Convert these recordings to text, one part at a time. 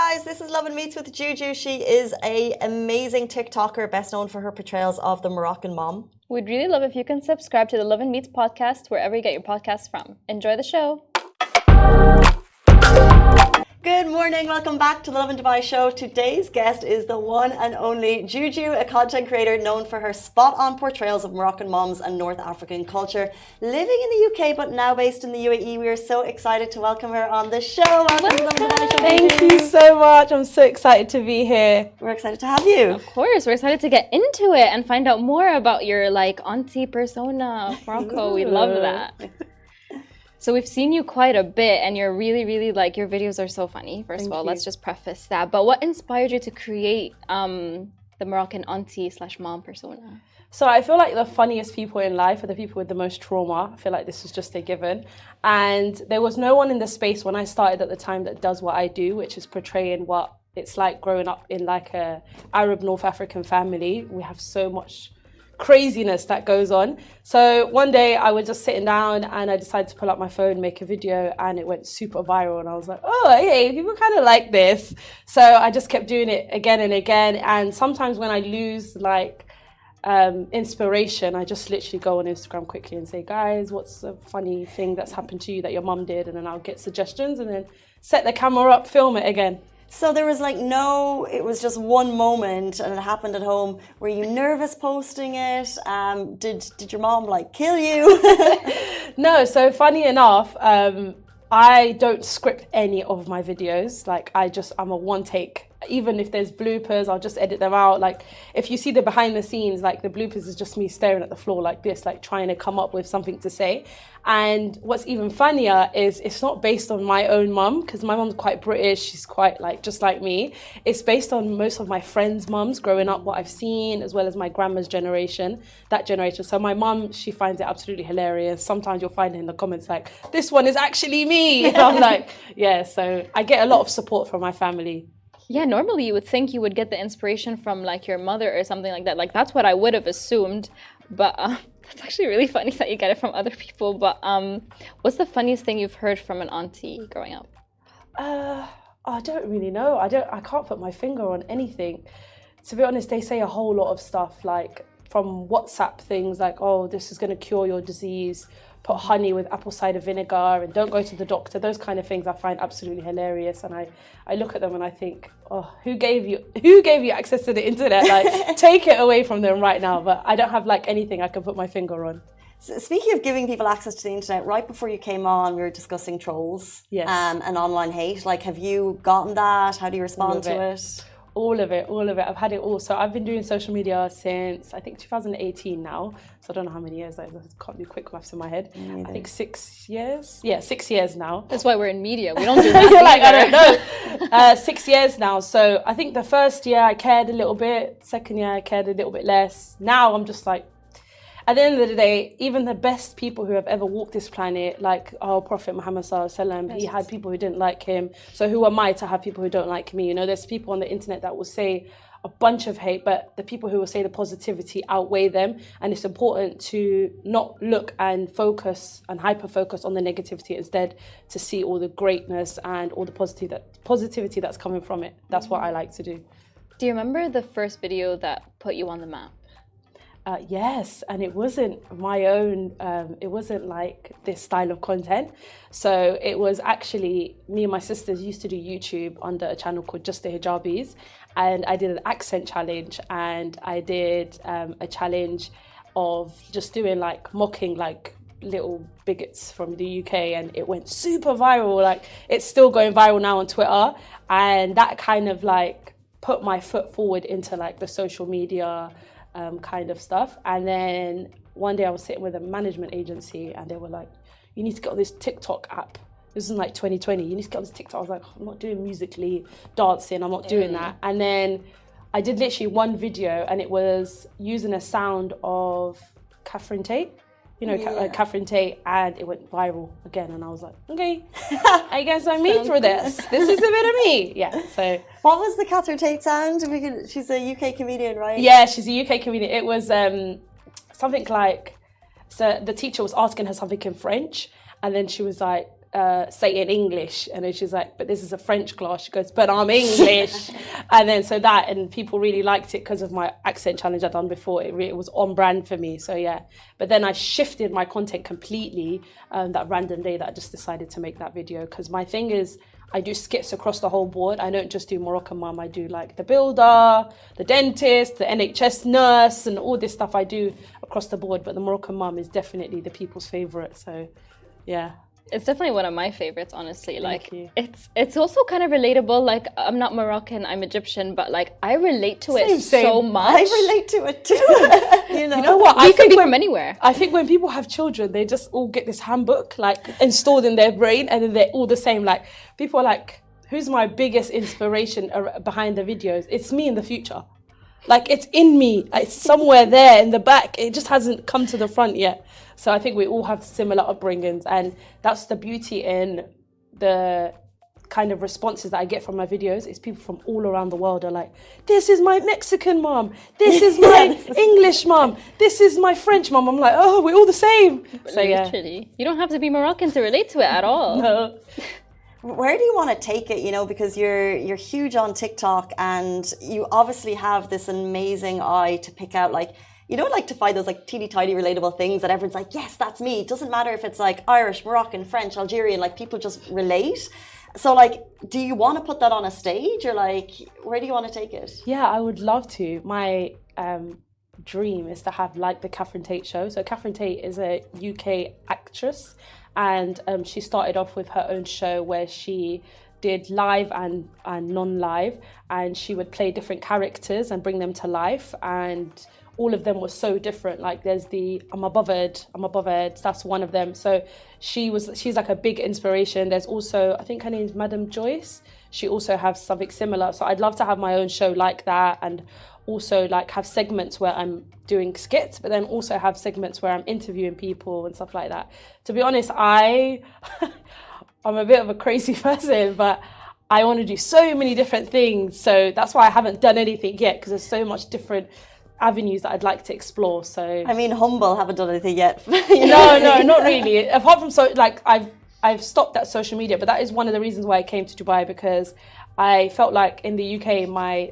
guys, this is Lovin Meets with Juju. She is an amazing TikToker, best known for her portrayals of the Moroccan mom. We'd really love if you can subscribe to the Lovin Meets podcast wherever you get your podcasts from. Enjoy the show. Good morning, welcome back to the Lovin Dubai show. Today's guest is the one and only Juju, a content creator known for her spot-on portrayals of Moroccan moms and North African culture. Living in the UK but now based in the UAE, we are so excited to welcome her on the show. Welcome to the Lovin Dubai show. Thank you so much. I'm so excited to be here. We're excited to have you. Of course, we're excited to get into it and find out more about your auntie persona of Morocco. We love that. So we've seen you quite a bit and you're really your videos are so funny. First of all, let's just preface that. But what inspired you to create the Moroccan auntie / mom persona? So I feel like the funniest people in life are the people with the most trauma. I feel like this is just a given. And there was no one in the space when I started at the time that does what I do, which is portraying what it's like growing up in like a Arab North African family. We have so much craziness that goes on. So one day I was just sitting down and I decided to pull out my phone, make a video, and it went super viral. And I was like, oh, hey, people kind of like this. So I just kept doing it again and again. And sometimes when I lose inspiration, I just literally go on Instagram quickly and say, guys, what's a funny thing that's happened to you that your mum did? And then I'll get suggestions and then set the camera up, film it again. So there was it was just one moment and it happened at home. Were you nervous posting it? Did your mom kill you? No, so funny enough, I don't script any of my videos. I'm a one take. Even if there's bloopers, I'll just edit them out. If you see the behind the scenes, the bloopers is just me staring at the floor like this, trying to come up with something to say. And what's even funnier is it's not based on my own mum, because my mum's quite British. She's quite just like me. It's based on most of my friends' mums growing up, what I've seen, as well as my grandma's generation, that generation. So my mum, she finds it absolutely hilarious. Sometimes you'll find it in the comments this one is actually me. And I'm yeah, so I get a lot of support from my family. Yeah, normally you would think you would get the inspiration from your mother or something like that. That's what I would have assumed. But that's actually really funny that you get it from other people. But what's the funniest thing you've heard from an auntie growing up? I don't really know. I can't put my finger on anything. To be honest, they say a whole lot of stuff from WhatsApp things oh, this is going to cure your disease. Put honey with apple cider vinegar and don't go to the doctor. Those kind of things I find absolutely hilarious. And I look at them and I think, oh, who gave you access to the internet? Take it away from them right now. But I don't have anything I can put my finger on. So speaking of giving people access to the internet, right before you came on, we were discussing trolls and online hate. Have you gotten that? How do you respond to it? All of it. I've had it all. So I've been doing social media since, I think, 2018 now. So I don't know how many years that is. I can't do quick maths in my head. I think 6 years. Yeah, 6 years now. That's why we're in media. We don't do maths I don't know. 6 years now. So I think the first year I cared a little bit. Second year I cared a little bit less. Now I'm just at the end of the day, even the best people who have ever walked this planet, our Prophet Muhammad Sallallahu Alaihi Wasallam, he had people who didn't like him. So who am I to have people who don't like me? There's people on the internet that will say a bunch of hate, but the people who will say the positivity outweigh them. And it's important to not look and focus and hyper-focus on the negativity, instead to see all the greatness and all the positivity that's coming from it. That's what I like to do. Do you remember the first video that put you on the map? Yes, and it wasn't my own, it wasn't this style of content. So it was actually, me and my sisters used to do YouTube under a channel called Just the Hijabis, and I did an accent challenge, and I did a challenge of just doing mocking little bigots from the UK, and it went super viral. It's still going viral now on Twitter, and that kind of put my foot forward into the social media kind of stuff. And then one day I was sitting with a management agency and they were like, you need to get on this TikTok app. This is 2020. You need to get on this TikTok. I was like, I'm not doing Musically, dancing. I'm not doing that. And then I did literally one video and it was using a sound of Catherine Tate. Catherine Tate, and it went viral again. And I was like, okay, I guess I'm made for this. This is a bit of me. Yeah, so. What was the Catherine Tate sound? She's a UK comedian, right? Yeah, she's a UK comedian. It was something so the teacher was asking her something in French, and then she was like, say in English. And then she's like, but this is a French class. She goes, but I'm English. And then so that, and people really liked it because of my accent challenge I'd done before. It was on brand for me. So yeah, but then I shifted my content completely that random day that I just decided to make that video. Because my thing is, I do skits across the whole board. I don't just do Moroccan mum. I do like the builder, the dentist, the NHS nurse, and all this stuff I do across the board. But the Moroccan mum is definitely the people's favorite. So, yeah. It's definitely one of my favorites, honestly. Thank like you. it's also kind of relatable. Like, I'm not Moroccan, I'm Egyptian, but like I relate to it Same. so much. I relate to it too. You know what? You can be from anywhere. I think when people have children, they just all get this handbook like installed in their brain, and then they're all the same. Like, people are like, who's my biggest inspiration behind the videos? It's me in the future. Like, it's in me. It's somewhere there in the back. It just hasn't come to the front yet. So I think we all have similar upbringings, and that's the beauty in the kind of responses that I get from my videos. It's people from all around the world are like, this is my Mexican mom, this is my English mom, this is my French mom. I'm like, oh, we're all the same. So yeah. Literally. You don't have to be Moroccan to relate to it at all. No. Where do you want to take it, you know, because you're huge on TikTok and you obviously have this amazing eye to pick out, like, you don't like to find those like teeny tiny relatable things that everyone's like, yes, that's me. It doesn't matter if it's like Irish, Moroccan, French, Algerian, like people just relate. So like, do you want to put that on a stage, or like, where do you want to take it? Yeah, I would love to. My dream is to have like the Catherine Tate show. So Catherine Tate is a UK actress, and she started off with her own show where she did live and non-live, and she would play different characters and bring them to life, and all of them were so different. Like, there's the I'm above it, that's one of them. So she's like a big inspiration. There's also, I think her name's Madam Joyce. She also has something similar. So I'd love to have my own show like that, and also like have segments where I'm doing skits, but then also have segments where I'm interviewing people and stuff like that. To be honest, I'm a bit of a crazy person, but I want to do so many different things. So that's why I haven't done anything yet, because there's so much different avenues that I'd like to explore. So I mean, humble, haven't done anything yet. No, not really. Apart from I've stopped at social media, but that is one of the reasons why I came to Dubai, because I felt like in the UK my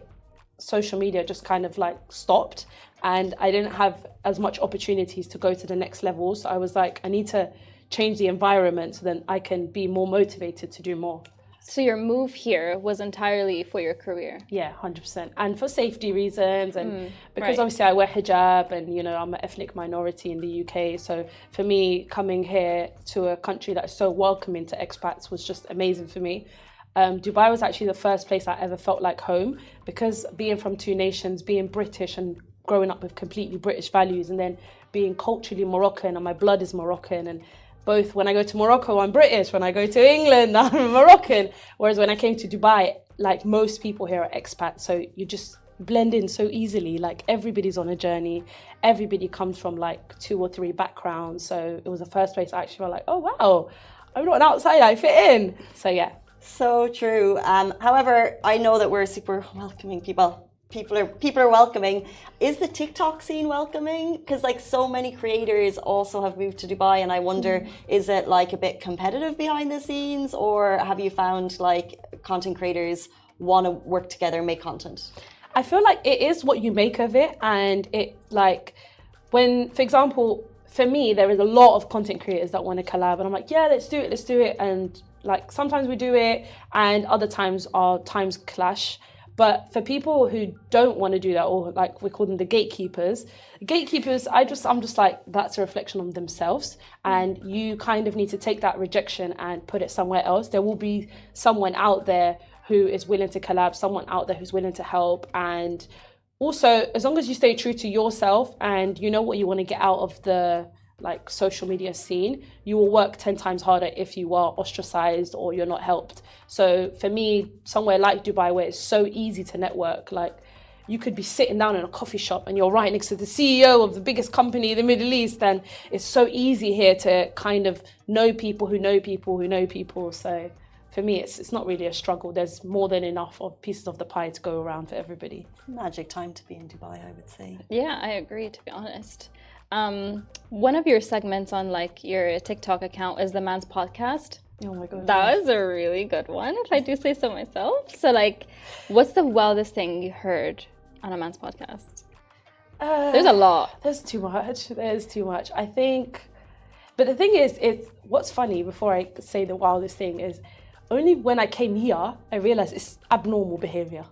social media just kind of like stopped, and I didn't have as much opportunities to go to the next level. So I was like, I need to change the environment so then I can be more motivated to do more. So your move here was entirely for your career? Yeah, 100%. And for safety reasons, and because right. obviously I wear hijab, and, you know, I'm an ethnic minority in the UK. So for me, coming here to a country that is so welcoming to expats was just amazing for me. Dubai was actually the first place I ever felt like home, because being from two nations, being British and growing up with completely British values, and then being culturally Moroccan, and my blood is Moroccan, and both when I go to Morocco, I'm British. When I go to England, I'm Moroccan. Whereas when I came to Dubai, like most people here are expats. So you just blend in so easily. Like, everybody's on a journey. Everybody comes from like 2 or 3 backgrounds. So it was the first place I actually felt like, oh, wow, I'm not an outsider, I fit in. So yeah. So true. However, I know that we're super welcoming people. People are welcoming. Is the TikTok scene welcoming? Because like so many creators also have moved to Dubai, and I wonder, is it like a bit competitive behind the scenes, or have you found like content creators want to work together and make content? I feel like it is what you make of it, and it like when, for example, for me, there is a lot of content creators that want to collab, and I'm like, yeah, let's do it, and like sometimes we do it, and other times our times clash. But for people who don't want to do that, or like we call them the gatekeepers, I'm just like, that's a reflection on themselves. And you kind of need to take that rejection and put it somewhere else. There will be someone out there who is willing to collab, someone out there who's willing to help. And also, as long as you stay true to yourself and you know what you want to get out of the like social media scene, you will work 10 times harder if you are ostracized or you're not helped. So for me, somewhere like Dubai, where it's so easy to network, like you could be sitting down in a coffee shop and you're right next to the CEO of the biggest company in the Middle East, and it's so easy here to kind of know people who know people who know people. So for me, it's not really a struggle. There's more than enough of pieces of the pie to go around for everybody. Magic time to be in Dubai, I would say. Yeah, I agree, to be honest. One of your segments on like your TikTok account is the Man's Podcast. Oh my God. That was a really good one, if I do say so myself. So, like, what's the wildest thing you heard on a man's podcast? There's a lot. There's too much. There's too much. I think, but the thing is, it's what's funny. Before I say the wildest thing is, only when I came here, I realized it's abnormal behavior,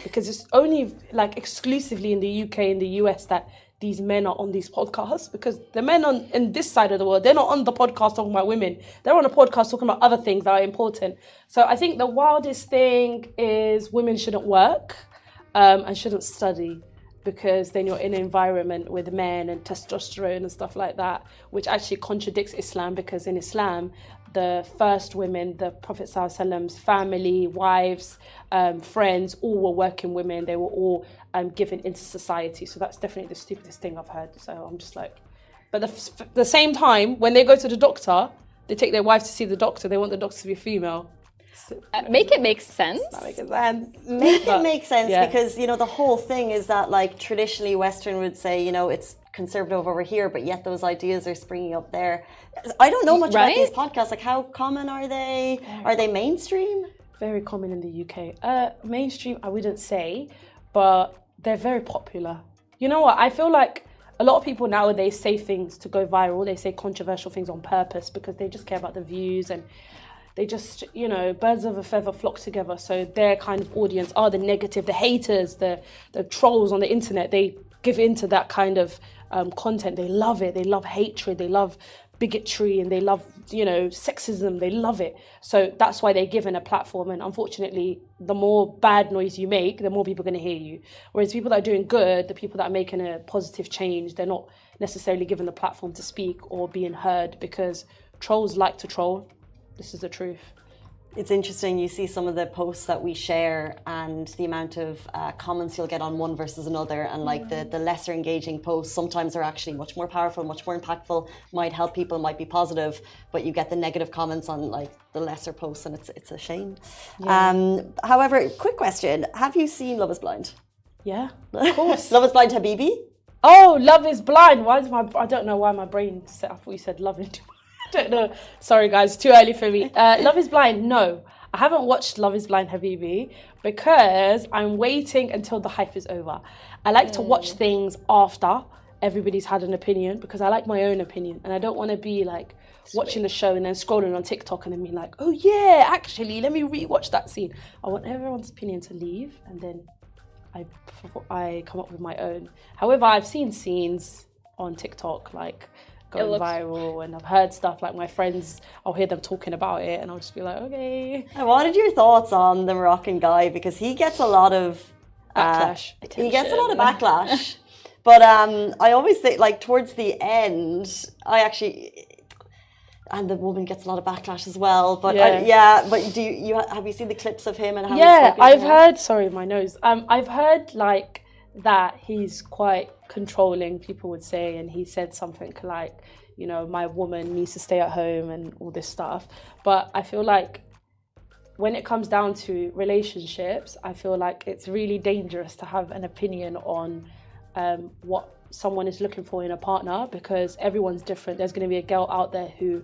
because it's only like exclusively in the UK and the US that these men are on these podcasts, because the men in this side of the world, they're not on the podcast talking about women. They're on a podcast talking about other things that are important. So I think the wildest thing is women shouldn't work and shouldn't study, because then you're in an environment with men and testosterone and stuff like that, which actually contradicts Islam, because in Islam, the first women, the Prophet ﷺ's family, wives, friends, all were working women. They were all given into society. So that's definitely the stupidest thing I've heard. So I'm just like, but the same time, when they go to the doctor, they take their wife to see the doctor. They want the doctor to be female. So, make it make sense. Make it make sense, because, you know, the whole thing is that, like, traditionally Western would say, you know, it's conservative over here, but yet those ideas are springing up there. I don't know much about these podcasts. Like, how common are they? Are they mainstream? Very common in the UK. Mainstream, I wouldn't say, but they're very popular. You know what? I feel like a lot of people nowadays say things to go viral. They say controversial things on purpose because they just care about the views, and they just, you know, birds of a feather flock together. So their kind of audience are the negative, the haters, the trolls on the internet. They give into that kind of content. They love it. They love hatred. They love bigotry, and they love, you know, sexism. They love it. So that's why they're given a platform. And unfortunately, the more bad noise you make, the more people are going to hear you. Whereas people that are doing good, the people that are making a positive change, they're not necessarily given the platform to speak or being heard, because trolls like to troll. This is the truth. It's interesting. You see some of the posts that we share and the amount of comments you'll get on one versus another, and like the lesser engaging posts sometimes are actually much more powerful, much more impactful, might help people, might be positive, but you get the negative comments on like the lesser posts, and it's a shame. Yeah. However, quick question: have you seen Love Is Blind? Yeah, of course. Love Is Blind Habibi? Oh, Love Is Blind. I don't know why my brain set up what you said, Lovin. I don't know. Sorry, guys, too early for me. Love Is Blind, no. I haven't watched Love Is Blind Habibi because I'm waiting until the hype is over. I like to watch things after everybody's had an opinion, because I like my own opinion, and I don't want to be like watching the show and then scrolling on TikTok and then being like, oh yeah, actually, let me rewatch that scene. I want everyone's opinion to leave, and then I come up with my own. However, I've seen scenes on TikTok like going viral, and I've heard stuff like my friends, I'll hear them talking about it, and I'll just be like, okay. And what are your thoughts on the Moroccan guy? Because he gets a lot of backlash. He gets a lot of backlash. But I always think, like, towards the end, and the woman gets a lot of backlash as well. But but have you seen the clips of him and how? Yeah, I've heard. Sorry, my nose. I've heard like that he's quite controlling, people would say, and he said something like, you know, my woman needs to stay at home and all this stuff. But I feel like when it comes down to relationships, I feel like it's really dangerous to have an opinion on what someone is looking for in a partner, because everyone's different. There's going to be a girl out there who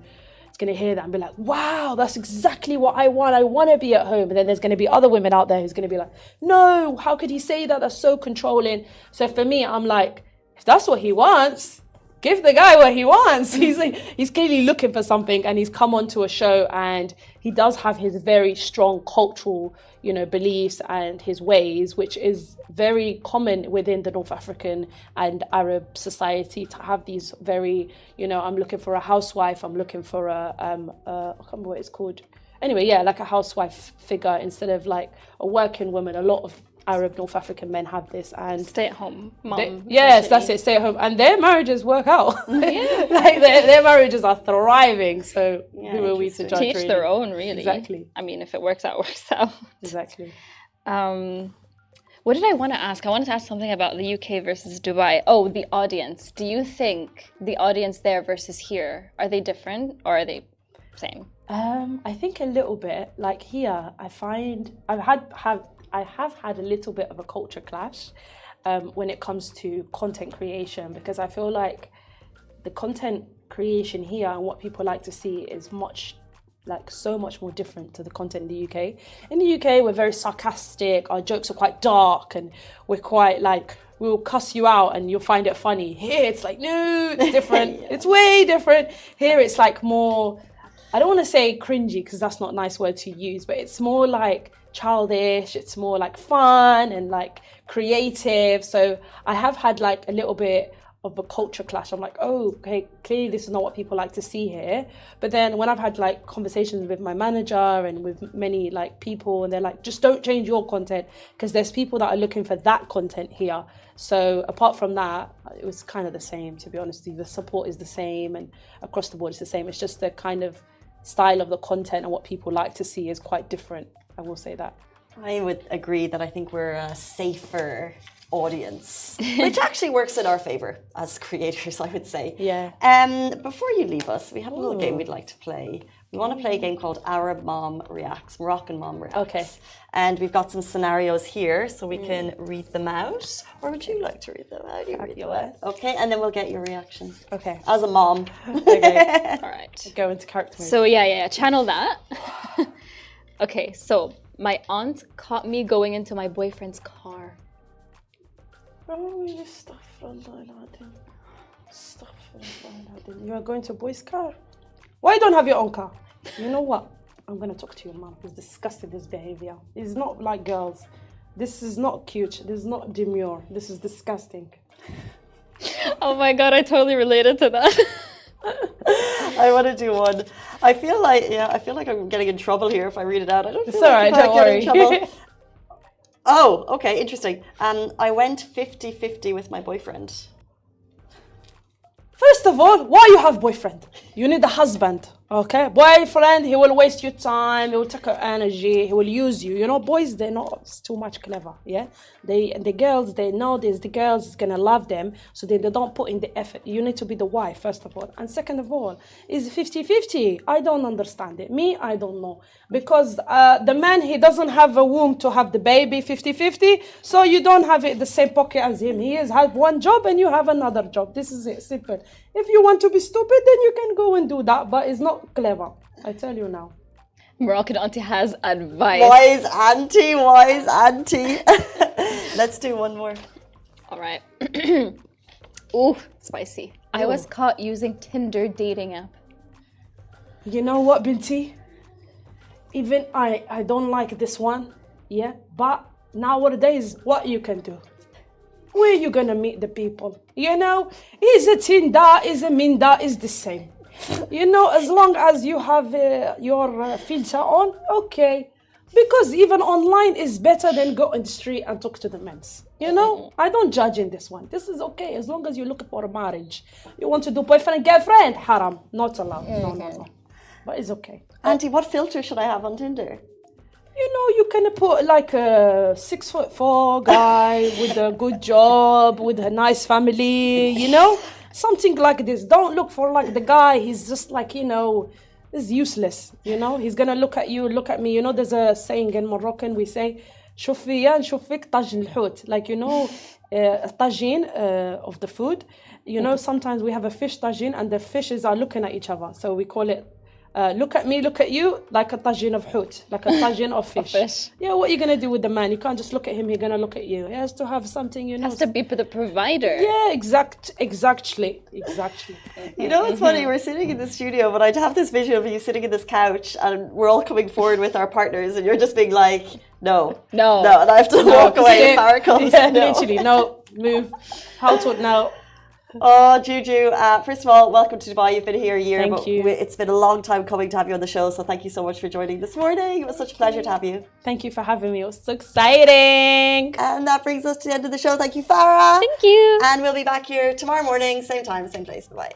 is going to hear that and be like, wow, that's exactly what I want. I want to be at home. And then there's going to be other women out there who's going to be like, no, how could he say that? That's so controlling. So for me, I'm like, if that's what he wants, give the guy what he wants. He's clearly looking for something, and he's come onto a show, and he does have his very strong cultural, you know, beliefs and his ways, which is very common within the North African and Arab society, to have these very, you know, I'm looking for a housewife, I'm looking for I can't remember what it's called. Anyway, yeah, like a housewife figure instead of like a working woman. A lot of Arab North African men have this, and stay-at-home mom. Yes, that's it, stay at home, and their marriages work out. Like their marriages are thriving. So who are we to judge? Teach their own, really. Exactly. I mean, if it works out, works out. Exactly. What did I want to ask? I wanted to ask something about the UK versus Dubai. Oh, the audience. Do you think the audience there versus here, are they different or are they same? I think a little bit. Like here, I find I have had a little bit of a culture clash when it comes to content creation, because I feel like the content creation here and what people like to see is much like so much more different to the content in the UK. In the UK, we're very sarcastic. Our jokes are quite dark, and we're quite like, we'll cuss you out and you'll find it funny. Here, it's like, no, it's different. Yeah. It's way different. Here, it's like more, I don't want to say cringy because that's not a nice word to use, but it's more like childish. It's more like fun and like creative. So I have had like a little bit of a culture clash. I'm like, oh, okay, clearly this is not what people like to see here. But then when I've had like conversations with my manager and with many like people, and they're like, just don't change your content because there's people that are looking for that content here. So apart from that, it was kind of the same, to be honest with you. The support is the same, and across the board it's the same. It's just the kind of style of the content and what people like to see is quite different. I will say that. I would agree that I think we're a safer audience, which actually works in our favor as creators, I would say. Yeah. Before you leave us, we have a little game we'd like to play. We want to play a game called Arab Mom Reacts, Moroccan Mom Reacts. Okay. And we've got some scenarios here, so we can read them out. Or would you like to read them out? You read them out. Okay, and then we'll get your reaction. Okay. As a mom. Okay. All right. Go into character mode. So yeah, channel that. Okay, so my aunt caught me going into my boyfriend's car. Oh, you are going to a boy's car? Why you don't have your own car? You know what? I'm going to talk to your mom. It's disgusting, this behavior. It's not like girls. This is not cute. This is not demure. This is disgusting. Oh my god, I totally related to that. I want to do one. I feel like I'm getting in trouble here if I read it out. I don't feel It's like alright, if I don't get worry. in trouble. Oh, okay, interesting. I went 50-50 with my boyfriend. First of all, why you have boyfriend? You need a husband, okay? Boyfriend, he will waste your time, he will take your energy, he will use you. You know, boys, they're not too much clever, yeah? The girls, they know this, the girls is gonna love them, so they don't put in the effort. You need to be the wife, first of all. And second of all, is 50-50. I don't understand it. Me, I don't know. Because the man, he doesn't have a womb to have the baby 50-50, so you don't have it the same pocket as him. He has one job and you have another job. This is it, simple. If you want to be stupid, then you can go and do that, but it's not clever. I tell you now. Moroccan auntie has advice. Wise auntie, wise auntie. Let's do one more. All right. Ooh, spicy. I was caught using Tinder dating app. You know what, Binti? Even I don't like this one, yeah? But nowadays, what you can do? Where you gonna meet the people? You know, is a Tinder, is a Minda, is the same. You know, as long as you have your filter on, okay. Because even online is better than go in the street and talk to the men. You know, I don't judge in this one. This is okay as long as you're looking for a marriage. You want to do boyfriend and girlfriend? Haram, not allowed. No. But it's okay. Auntie, what filter should I have on Tinder? You know, you can put like a 6'4" guy with a good job, with a nice family, you know? Something like this. Don't look for like the guy, he's just like, you know, is useless, you know? He's gonna look at you, look at me. You know, there's a saying in Moroccan, we say, شوفي نشوفك طاجين الحوت. Like, you know, tagine of the food. You know, sometimes we have a fish tagine and the fishes are looking at each other. So we call it look at me, look at you, like a tagine of hoot, like a tagine of fish. Yeah, what are you going to do with the man? You can't just look at him, he's going to look at you. He has to have something, you know. Has to be the provider. Yeah, exactly. You know, it's funny, we're sitting in the studio, but I have this vision of you sitting in this couch and we're all coming forward with our partners and you're just being like, no, and I have to walk away if Farah comes. Yeah, literally, no, move. How to now? Oh, Juju, first of all, welcome to Dubai. You've been here a year. Thank you. It's been a long time coming to have you on the show, so thank you so much for joining this morning. It was such a pleasure to have you. Thank you for having me. It was so exciting. And that brings us to the end of the show. Thank you, Farah. Thank you. And we'll be back here tomorrow morning, same time, same place. Bye-bye.